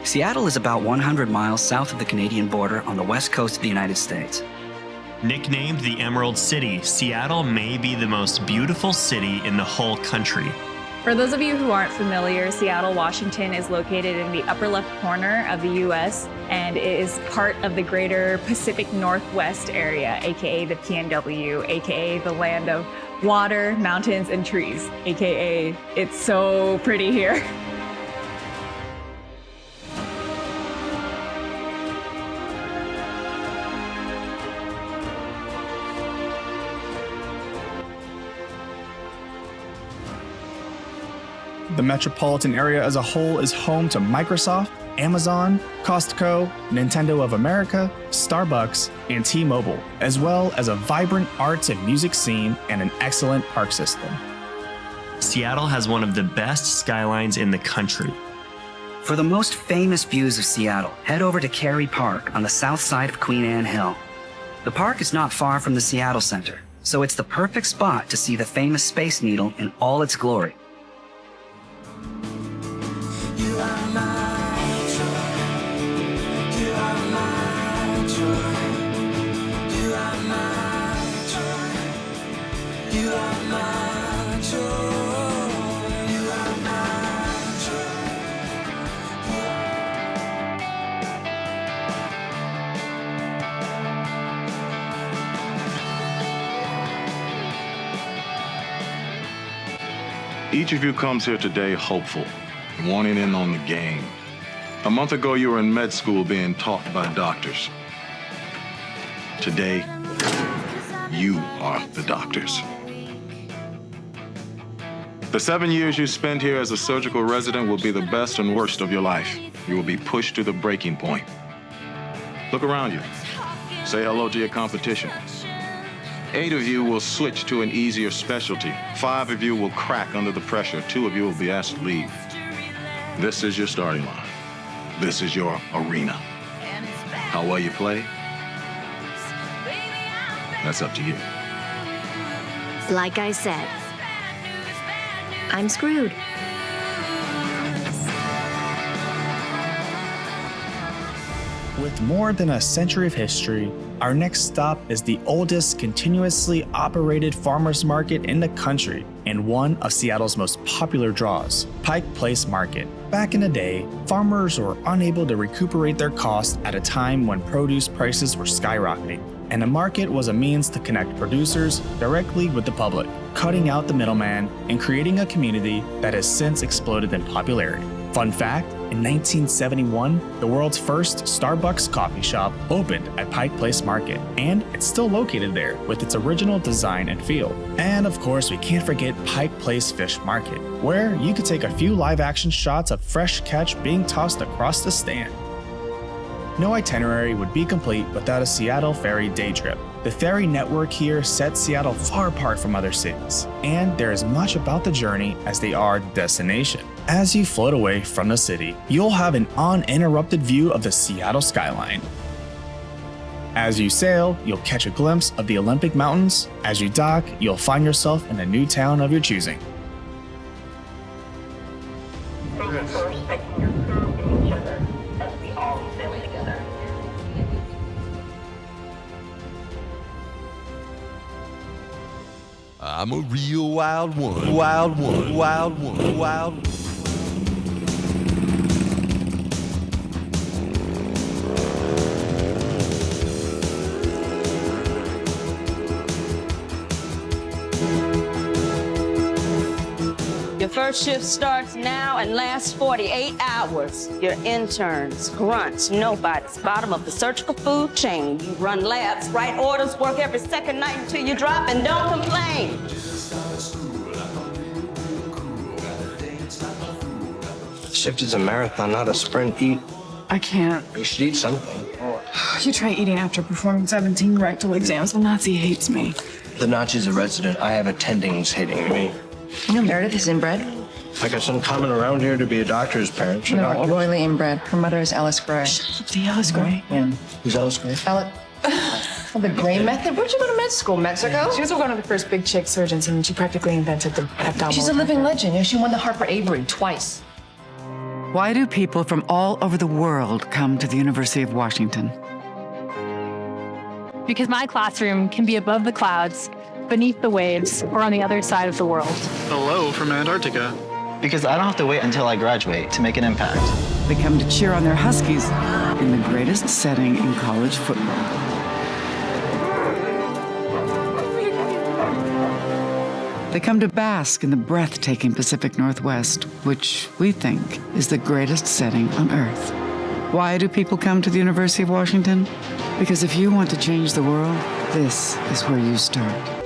Seattle is about 100 miles south of the Canadian border on the west coast of the United States. Nicknamed the Emerald City, Seattle may be the most beautiful city in the whole country. For those of you who aren't familiar, Seattle, Washington is located in the upper left corner of the U.S. and it is part of the greater Pacific Northwest area, aka the PNW, aka the land of water, mountains, and trees, aka it's so pretty here. The metropolitan area as a whole is home to Microsoft, Amazon, Costco, Nintendo of America, Starbucks, and T-Mobile, as well as a vibrant arts and music scene and an excellent park system. Seattle has one of the best skylines in the country. For the most famous views of Seattle, head over to Kerry Park on the south side of Queen Anne Hill. The park is not far from the Seattle Center, so it's the perfect spot to see the famous Space Needle in all its glory. You are my joy. You are my joy. You are my joy. You are my joy. You are my joy. Each of you comes here today hopeful, wanting in on the game. A month ago, you were in med school being taught by doctors. Today, you are the doctors. The 7 years you spend here as a surgical resident will be the best and worst of your life. You will be pushed to the breaking point. Look around you. Say hello to your competition. 8 of you will switch to an easier specialty. 5 of you will crack under the pressure. 2 of you will be asked to leave. This is your starting line. This is your arena. How well you play, that's up to you. Like I said, I'm screwed. With more than a century of history, our next stop is the oldest continuously operated farmers market in the country and one of Seattle's most popular draws, Pike Place Market. Back in the day, farmers were unable to recuperate their costs at a time when produce prices were skyrocketing, and the market was a means to connect producers directly with the public, cutting out the middleman and creating a community that has since exploded in popularity. Fun fact, in 1971, the world's first Starbucks coffee shop opened at Pike Place Market, and it's still located there with its original design and feel. And of course, we can't forget Pike Place Fish Market, where you could take a few live-action shots of fresh catch being tossed across the stand. No itinerary would be complete without a Seattle Ferry day trip. The ferry network here sets Seattle far apart from other cities, and they're as much about the journey as they are the destination. As you float away from the city, you'll have an uninterrupted view of the Seattle skyline. As you sail, you'll catch a glimpse of the Olympic Mountains. As you dock, you'll find yourself in a new town of your choosing. I'm a real wild one, wild one, wild one, wild one. Your first shift starts now and lasts 48 hours. Your interns, grunts, nobodies, bottom of the surgical food chain. You run labs, write orders, work every second night until you drop and don't complain. Shift is a marathon, not a sprint. Eat. I can't. You should eat something. You try eating after performing 17 rectal exams. The Nazi hates me. The Nazi's a resident. I have attendings hating me. You know Meredith is inbred. I guess uncommon around here to be a doctor's parents. No, royally inbred. Her mother is Alice Gray. Shut up, the Alice Gray. Yeah. Who's Alice Gray? The Gray method? Where'd you go to med school? Mexico? She was one of the first big chick surgeons, and she practically invented the abdominal. She's a living legend. Yeah, she won the Harper Avery twice. Why do people from all over the world come to the University of Washington? Because my classroom can be above the clouds, beneath the waves, or on the other side of the world. Hello from Antarctica. Because I don't have to wait until I graduate to make an impact. They come to cheer on their Huskies in the greatest setting in college football. They come to bask in the breathtaking Pacific Northwest, which we think is the greatest setting on Earth. Why do people come to the University of Washington? Because if you want to change the world, this is where you start.